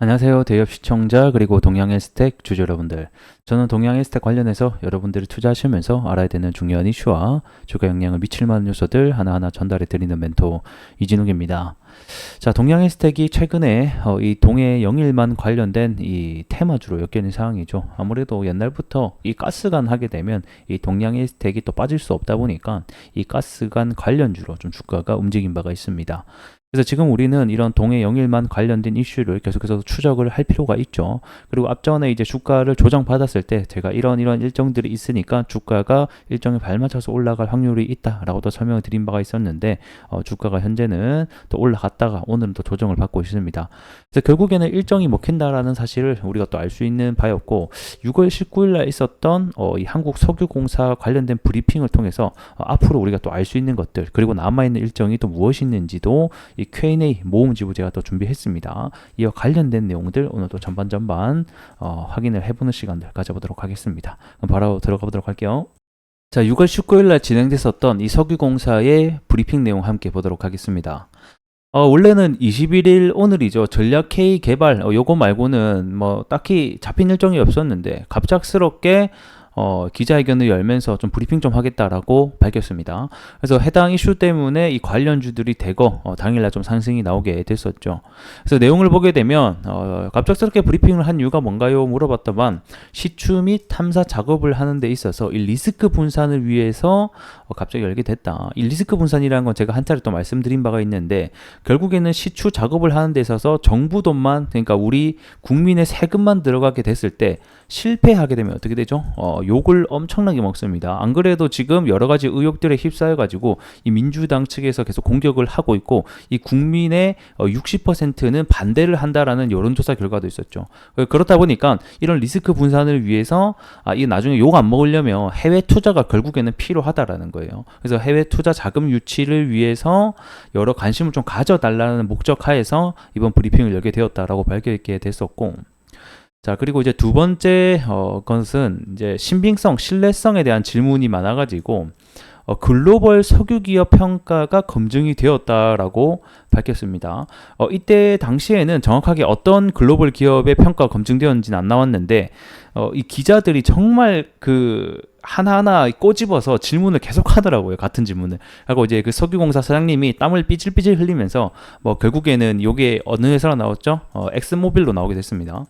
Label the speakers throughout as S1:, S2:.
S1: 안녕하세요. 대기업 시청자 그리고 동양헬스텍 주주 여러분들. 저는 동양헬스텍 관련해서 여러분들이 투자하시면서 알아야 되는 중요한 이슈와 주가 영향을 미칠 만한 요소들 하나하나 전달해 드리는 멘토 이진욱입니다. 자, 동양헬스텍이 최근에 이 동해 영일만 관련된 이 테마주로 엮이는 상황이죠. 아무래도 옛날부터 이 가스관 하게 되면 이 동양헬스텍이 또 빠질 수 없다 보니까 이 가스관 관련주로 좀 주가가 움직인 바가 있습니다. 그래서 지금 우리는 이런 동해 영일만 관련된 이슈를 계속해서 추적을 할 필요가 있죠. 그리고 앞전에 이제 주가를 조정받았을 때 제가 이런 일정들이 있으니까 주가가 일정에 발맞춰서 올라갈 확률이 있다라고도 설명을 드린 바가 있었는데 주가가 현재는 또 올라갔다가 오늘은 또 조정을 받고 있습니다. 그래서 결국에는 일정이 먹힌다라는 사실을 우리가 또 알 수 있는 바였고 6월 19일 날 있었던 이 한국석유공사 관련된 브리핑을 통해서 앞으로 우리가 또 알 수 있는 것들 그리고 남아있는 일정이 또 무엇이 있는지도 이 Q&A 모음집을 제가 또 준비했습니다. 이와 관련된 내용들 오늘 또 전반 확인을 해보는 시간들 가져보도록 하겠습니다. 그럼 바로 들어가 보도록 할게요. 자, 6월 19일 날 진행됐었던 이 석유공사의 브리핑 내용 함께 보도록 하겠습니다. 원래는 21일 오늘이죠. 전략 K 개발 요거 말고는 뭐 딱히 잡힌 일정이 없었는데 갑작스럽게 기자회견을 열면서 좀 브리핑 좀 하겠다라고 밝혔습니다. 그래서 해당 이슈 때문에 이 관련주들이 대거 당일날 좀 상승이 나오게 됐었죠. 그래서 내용을 보게 되면 갑작스럽게 브리핑을 한 이유가 뭔가요? 물어봤더만 시추 및 탐사 작업을 하는 데 있어서 이 리스크 분산을 위해서 갑자기 열게 됐다. 이 리스크 분산이라는 건 제가 한 차례 또 말씀드린 바가 있는데 결국에는 시추 작업을 하는 데 있어서 정부 돈만 그러니까 우리 국민의 세금만 들어가게 됐을 때 실패하게 되면 어떻게 되죠? 욕을 엄청나게 먹습니다. 안 그래도 지금 여러 가지 의혹들에 휩싸여가지고 이 민주당 측에서 계속 공격을 하고 있고 이 국민의 60%는 반대를 한다라는 여론조사 결과도 있었죠. 그렇다 보니까 이런 리스크 분산을 위해서 이 나중에 욕 안 먹으려면 해외 투자가 결국에는 필요하다라는 거예요. 그래서 해외 투자 자금 유치를 위해서 여러 관심을 좀 가져달라는 목적 하에서 이번 브리핑을 열게 되었다라고 밝게 됐었고. 자, 그리고 이제 두 번째 것은 이제 신빙성, 신뢰성에 대한 질문이 많아가지고 글로벌 석유기업 평가가 검증이 되었다라고 밝혔습니다. 이때 당시에는 정확하게 어떤 글로벌 기업의 평가가 검증되었는지는 안 나왔는데 이 기자들이 정말 하나하나 꼬집어서 질문을 계속 하더라고요. 같은 질문을. 하고 이제 그 석유공사 사장님이 땀을 삐질삐질 흘리면서 뭐 결국에는 이게 어느 회사로 나왔죠? 엑스모빌로 나오게 됐습니다.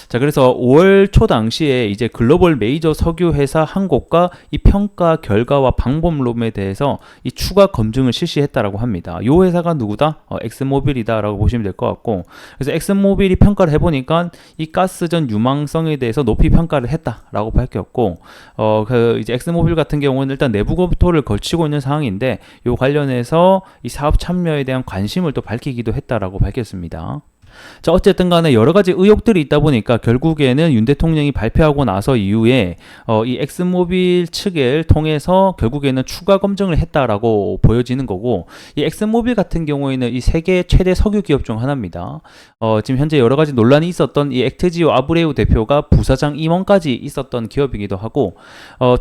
S1: 자, 그래서 5월 초 당시에 이제 글로벌 메이저 석유 회사 한 곳과 이 평가 결과와 방법론에 대해서 이 추가 검증을 실시했다라고 합니다. 이 회사가 누구다? 엑스모빌이다라고 보시면 될 것 같고, 그래서 엑스모빌이 평가를 해보니까 이 가스전 유망성에 대해서 높이 평가를 했다라고 밝혔고, 이제 엑스모빌 같은 경우는 일단 내부 검토를 거치고 있는 상황인데, 이 관련해서 이 사업 참여에 대한 관심을 또 밝히기도 했다라고 밝혔습니다. 자, 어쨌든 간에 여러 가지 의혹들이 있다 보니까 결국에는 윤 대통령이 발표하고 나서 이후에 이 엑스모빌 측을 통해서 결국에는 추가 검증을 했다라고 보여지는 거고, 이 엑스모빌 같은 경우에는 이 세계 최대 석유 기업 중 하나입니다. 지금 현재 여러 가지 논란이 있었던 이 액트지오 아브레우 대표가 부사장 임원까지 있었던 기업이기도 하고,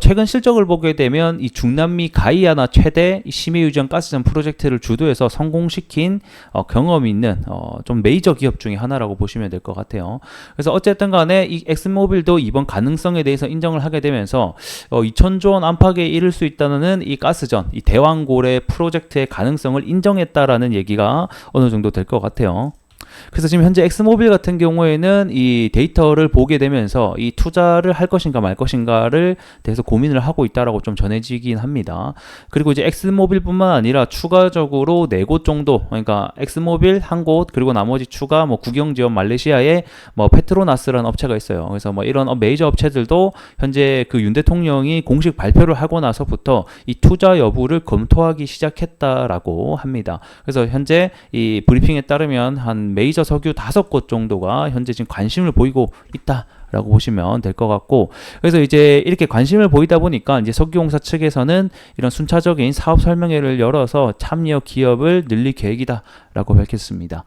S1: 최근 실적을 보게 되면 이 중남미 가이아나 최대 심해유전 가스전 프로젝트를 주도해서 성공시킨 경험이 있는 좀 메이저 기업 중에 하나라고 보시면 될 것 같아요. 그래서 어쨌든 간에 이 엑스모빌도 이번 가능성에 대해서 인정을 하게 되면서 2,000조 원 안팎에 이를 수 있다는 이 가스전, 이 대왕고래 프로젝트의 가능성을 인정했다라는 얘기가 어느 정도 될 것 같아요. 그래서 지금 현재 엑스모빌 같은 경우에는 이 데이터를 보게 되면서 이 투자를 할 것인가 말 것인가를 대해서 고민을 하고 있다라고 좀 전해지긴 합니다. 그리고 이제 엑스모빌뿐만 아니라 추가적으로 4곳 정도, 그러니까 엑스모빌 한 곳, 그리고 나머지 추가 뭐 국영지원 말레이시아에 뭐 페트로나스라는 업체가 있어요. 그래서 뭐 이런 메이저 업체들도 현재 그 윤 대통령이 공식 발표를 하고 나서부터 이 투자 여부를 검토하기 시작했다라고 합니다. 그래서 현재 이 브리핑에 따르면 한 메이저 석유 5곳 정도가 현재 지금 관심을 보이고 있다라고 보시면 될 것 같고, 그래서 이제 이렇게 관심을 보이다 보니까 이제 석유공사 측에서는 이런 순차적인 사업 설명회를 열어서 참여 기업을 늘릴 계획이다라고 밝혔습니다.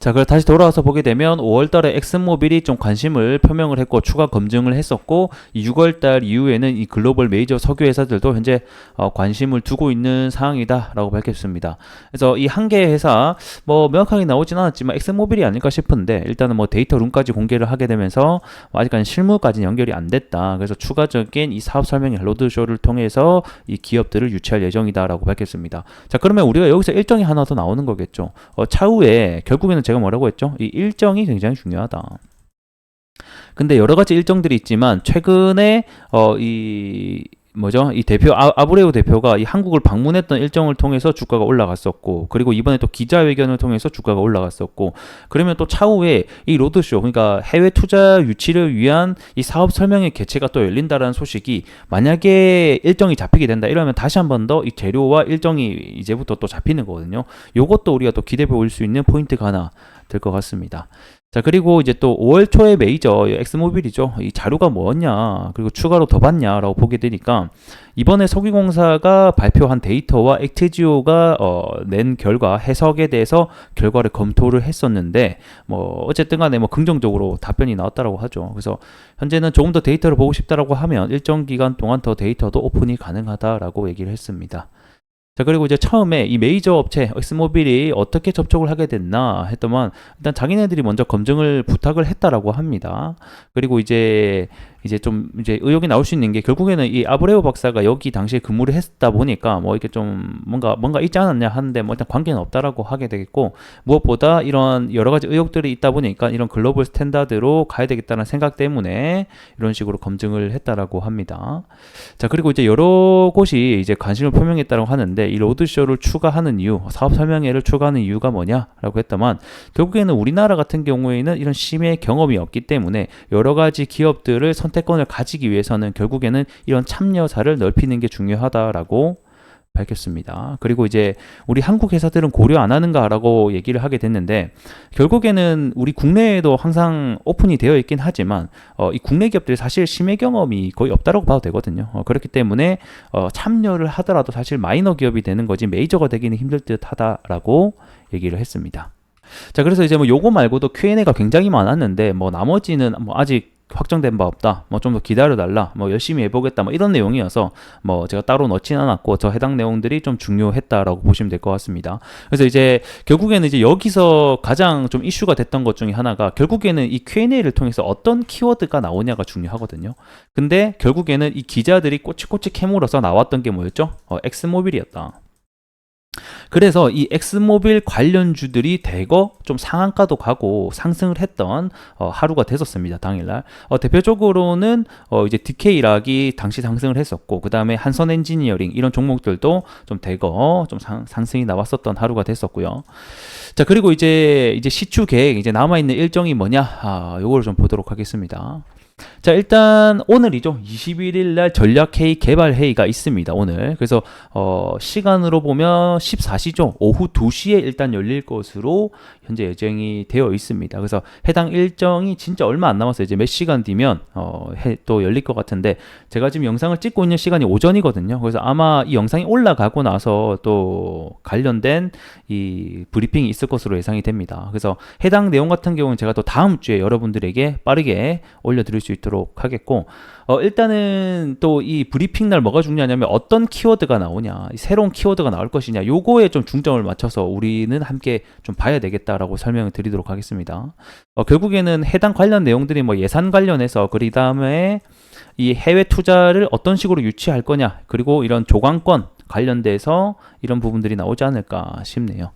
S1: 자, 그럼 다시 돌아와서 보게 되면 5월달에 엑슨모빌이 좀 관심을 표명을 했고 추가 검증을 했었고, 이 6월달 이후에는 이 글로벌 메이저 석유 회사들도 현재 관심을 두고 있는 상황이다라고 밝혔습니다. 그래서 이 한 개의 회사 뭐 명확하게 나오진 않았지만 엑슨모빌이 아닐까 싶은데, 일단은 뭐 데이터 룸까지 공개를 하게 되면서 아직까지 실무까지 연결이 안 됐다. 그래서 추가적인 이 사업 설명회 로드쇼를 통해서 이 기업들을 유치할 예정이다라고 밝혔습니다. 자, 그러면 우리가 여기서 일정이 하나 더 나오는 거겠죠. 차후에 결국에는 제가 뭐라고 했죠? 이 일정이 굉장히 중요하다. 근데 여러 가지 일정들이 있지만 최근에 이 대표 아브레우 대표가 이 한국을 방문했던 일정을 통해서 주가가 올라갔었고, 그리고 이번에 또 기자회견을 통해서 주가가 올라갔었고, 그러면 또 차후에 이 로드쇼, 그러니까 해외 투자 유치를 위한 이 사업 설명회 개최가 또 열린다라는 소식이 만약에 일정이 잡히게 된다 이러면 다시 한 번 더 이 재료와 일정이 이제부터 또 잡히는 거거든요. 요것도 우리가 또 기대해 볼 수 있는 포인트가 하나 될 것 같습니다. 자, 그리고 이제 또 5월 초에 메이저 엑스모빌이죠. 이 자료가 뭐였냐, 그리고 추가로 더 봤냐라고 보게 되니까, 이번에 석유공사가 발표한 데이터와 액트지오가 낸 결과 해석에 대해서 결과를 검토를 했었는데, 뭐 어쨌든 간에 뭐 긍정적으로 답변이 나왔다라고 하죠. 그래서 현재는 조금 더 데이터를 보고 싶다라고 하면 일정 기간 동안 더 데이터도 오픈이 가능하다라고 얘기를 했습니다. 자, 그리고 이제 처음에 이 메이저 업체 엑스모빌이 어떻게 접촉을 하게 됐나 했더만, 일단 자기네들이 먼저 검증을 부탁을 했다라고 합니다. 그리고 이제 좀 의혹이 나올 수 있는 게, 결국에는 이 아브레오 박사가 여기 당시에 근무를 했다 보니까 뭐 이렇게 좀 뭔가 있지 않았냐 하는데, 뭐 일단 관계는 없다라고 하게 되겠고, 무엇보다 이런 여러 가지 의혹들이 있다 보니까 이런 글로벌 스탠다드로 가야 되겠다는 생각 때문에 이런 식으로 검증을 했다라고 합니다. 자, 그리고 이제 여러 곳이 이제 관심을 표명했다고 하는데, 이 로드쇼를 추가하는 이유, 사업 설명회를 추가하는 이유가 뭐냐라고 했다만, 결국에는 우리나라 같은 경우에는 이런 심해 경험이 없기 때문에 여러 가지 기업들을 선택권을 가지기 위해서는 결국에는 이런 참여사를 넓히는 게 중요하다라고 밝혔습니다. 그리고 이제 우리 한국 회사들은 고려 안 하는가라고 얘기를 하게 됐는데, 결국에는 우리 국내에도 항상 오픈이 되어 있긴 하지만 이 국내 기업들이 사실 심해 경험이 거의 없다라고 봐도 되거든요. 그렇기 때문에 참여를 하더라도 사실 마이너 기업이 되는 거지 메이저가 되기는 힘들 듯 하다라고 얘기를 했습니다. 자, 그래서 이제 뭐 요거 말고도 Q&A가 굉장히 많았는데, 뭐 나머지는 뭐 아직 확정된 바 없다, 뭐 좀 더 기다려달라, 뭐 열심히 해보겠다, 뭐 이런 내용이어서 뭐 제가 따로 넣진 않았고, 저 해당 내용들이 좀 중요했다라고 보시면 될 것 같습니다. 그래서 이제 결국에는 이제 여기서 가장 좀 이슈가 됐던 것 중에 하나가, 결국에는 이 Q&A를 통해서 어떤 키워드가 나오냐가 중요하거든요. 근데 결국에는 이 기자들이 꼬치꼬치 캐물어서 나왔던 게 뭐였죠? 엑스모빌이었다. 그래서 이 엑스모빌 관련주들이 대거 좀 상한가도 가고 상승을 했던 하루가 됐었습니다. 당일날. 대표적으로는 이제 DK락이 당시 상승을 했었고, 그 다음에 한선 엔지니어링 이런 종목들도 좀 대거 좀 상승이 나왔었던 하루가 됐었고요. 자, 그리고 이제 시추 계획, 이제 남아있는 일정이 뭐냐, 요거를 좀 보도록 하겠습니다. 자, 일단 오늘이죠. 21일 날 전략회의 개발회의가 있습니다, 오늘. 그래서 시간으로 보면 14시죠. 오후 2시에 일단 열릴 것으로 현재 예정이 되어 있습니다. 그래서 해당 일정이 진짜 얼마 안 남았어요. 이제 몇 시간 뒤면 또 열릴 것 같은데, 제가 지금 영상을 찍고 있는 시간이 오전이거든요. 그래서 아마 이 영상이 올라가고 나서 또 관련된 이 브리핑이 있을 것으로 예상이 됩니다. 그래서 해당 내용 같은 경우는 제가 또 다음 주에 여러분들에게 빠르게 올려드릴 수 있도록 하겠고, 일단은 또 이 브리핑 날 뭐가 중요하냐면 어떤 키워드가 나오냐, 새로운 키워드가 나올 것이냐, 요거에 좀 중점을 맞춰서 우리는 함께 좀 봐야 되겠다라고 설명을 드리도록 하겠습니다. 결국에는 해당 관련 내용들이 뭐 예산 관련해서, 그 다음에 이 해외 투자를 어떤 식으로 유치할 거냐, 그리고 이런 조강권 관련돼서 이런 부분들이 나오지 않을까 싶네요.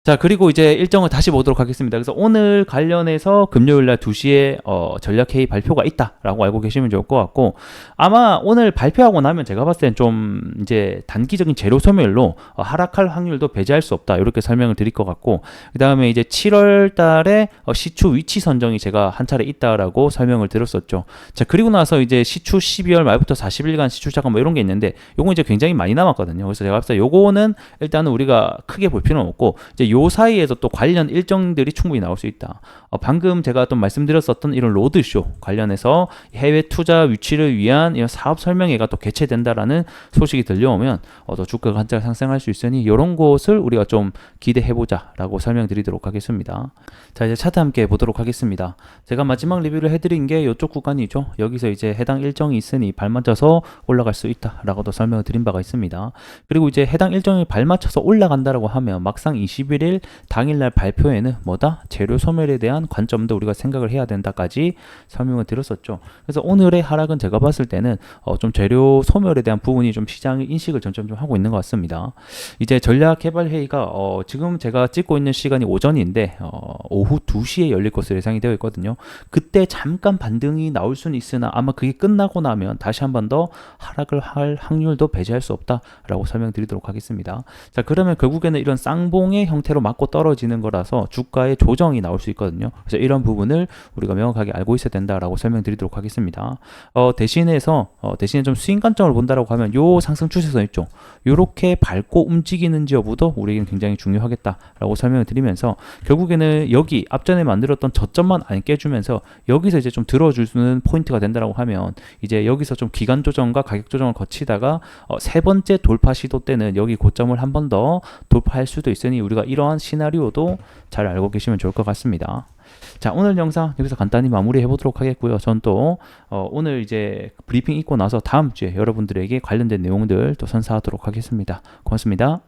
S1: 자, 그리고 이제 일정을 다시 보도록 하겠습니다. 그래서 오늘 관련해서 금요일날 2시에 전략회의 발표가 있다라고 알고 계시면 좋을 것 같고, 아마 오늘 발표하고 나면 제가 봤을 땐 좀 이제 단기적인 재료 소멸로 하락할 확률도 배제할 수 없다, 이렇게 설명을 드릴 것 같고, 그 다음에 이제 7월 달에 시추 위치 선정이 제가 한 차례 있다라고 설명을 드렸었죠. 자, 그리고 나서 이제 시추 12월 말부터 40일간 시추 자금 뭐 이런 게 있는데, 요거 이제 굉장히 많이 남았거든요. 그래서 제가 봤을 때 요거는 일단은 우리가 크게 볼 필요는 없고, 이제 요 사이에서 또 관련 일정들이 충분히 나올 수 있다. 방금 제가 또 말씀드렸었던 이런 로드쇼 관련해서 해외 투자 유치를 위한 이런 사업 설명회가 또 개최된다라는 소식이 들려오면 또 주가가 한짝 상승할 수 있으니 이런 것을 우리가 좀 기대해보자라고 설명드리도록 하겠습니다. 자, 이제 차트 함께 보도록 하겠습니다. 제가 마지막 리뷰를 해드린 게 이쪽 구간이죠. 여기서 이제 해당 일정이 있으니 발맞춰서 올라갈 수 있다라고도 설명을 드린 바가 있습니다. 그리고 이제 해당 일정에 발맞춰서 올라간다라고 하면 막상 21일 당일날 발표에는 뭐다? 재료 소멸에 대한 관점도 우리가 생각을 해야 된다까지 설명을 드렸었죠. 그래서 오늘의 하락은 제가 봤을 때는 좀 재료 소멸에 대한 부분이 좀 시장의 인식을 점점 좀 하고 있는 것 같습니다. 이제 전략개발회의가 지금 제가 찍고 있는 시간이 오전인데 오후 2시에 열릴 것으로 예상이 되어 있거든요. 그때 잠깐 반등이 나올 수는 있으나 아마 그게 끝나고 나면 다시 한 번 더 하락을 할 확률도 배제할 수 없다라고 설명드리도록 하겠습니다. 자, 그러면 결국에는 이런 쌍봉의 형태로 맞고 떨어지는 거라서 주가의 조정이 나올 수 있거든요. 그래서 이런 부분을 우리가 명확하게 알고 있어야 된다라고 설명드리도록 하겠습니다. 대신에 좀 스윙 관점을 본다라고 하면 요 상승 추세선 있죠. 요렇게 밟고 움직이는지 여부도 우리에게는 굉장히 중요하겠다라고 설명을 드리면서 결국에는 여기 앞전에 만들었던 저점만 안 깨주면서 여기서 이제 좀 들어줄 수 있는 포인트가 된다라고 하면 이제 여기서 좀 기간 조정과 가격 조정을 거치다가 세 번째 돌파 시도 때는 여기 고점을 한 번 더 돌파할 수도 있으니 우리가 이러한 시나리오도 잘 알고 계시면 좋을 것 같습니다. 자, 오늘 영상 여기서 간단히 마무리해 보도록 하겠고요. 전 또 오늘 이제 브리핑 있고 나서 다음 주에 여러분들에게 관련된 내용들 또 선사하도록 하겠습니다. 고맙습니다.